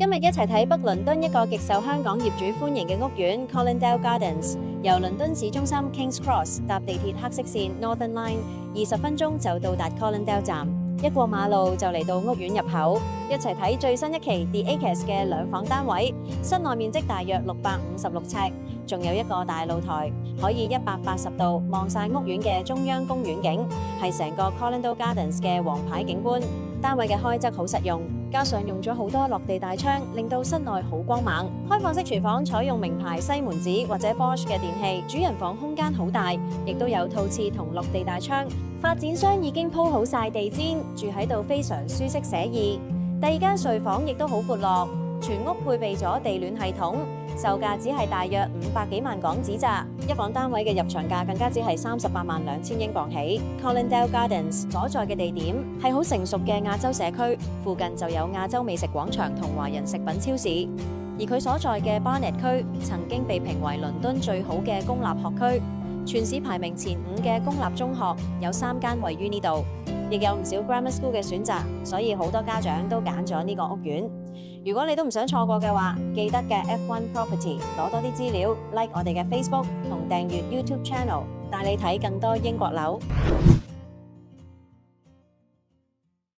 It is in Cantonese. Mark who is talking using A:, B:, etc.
A: 今日一齊睇北倫敦一個極受香港業主歡迎嘅屋苑 Colindale Gardens， 由倫敦市中心 King's Cross 搭地鐵黑色線 Northern Line 20分鐘就到達 Colindale 站，一過馬路就嚟到屋苑入口。一齊睇最新一期 The Acres 嘅兩房單位，室內面積大約656尺，仲有一個大露台，可以180度望晒屋苑嘅中央公園景，係成個 Colindale Gardens 嘅王牌景觀。單位嘅開則好實用，加上用咗好多落地大窗，令到室內好光猛。開放式廚房採用名牌西門子或者 Bosch 嘅電器，主人房空間好大，亦都有套廁同落地大窗。發展商已經鋪好晒地氈，住喺度非常舒適寫意。第二間睡房亦都好闊落，全屋配備咗地暖系統，售價只係大約500幾萬港紙咋。一房單位嘅入場價更加只係38萬2千英鎊起。Colindale Gardens 所在嘅地點係好成熟嘅亞洲社區，附近就有亞洲美食廣場同華人食品超市。而佢所在嘅 Barnet 區曾經被評為倫敦最好嘅公立學區，全市排名前5嘅公立中學有3間位於呢度，亦有唔少 grammar school 嘅選擇，所以好多家長都揀咗呢個屋苑。如果你都唔想錯過嘅話，記得嘅 F1 Property 攞多啲資料 ，like 我哋嘅 Facebook 同訂閱 YouTube Channel， 帶你睇更多英國樓。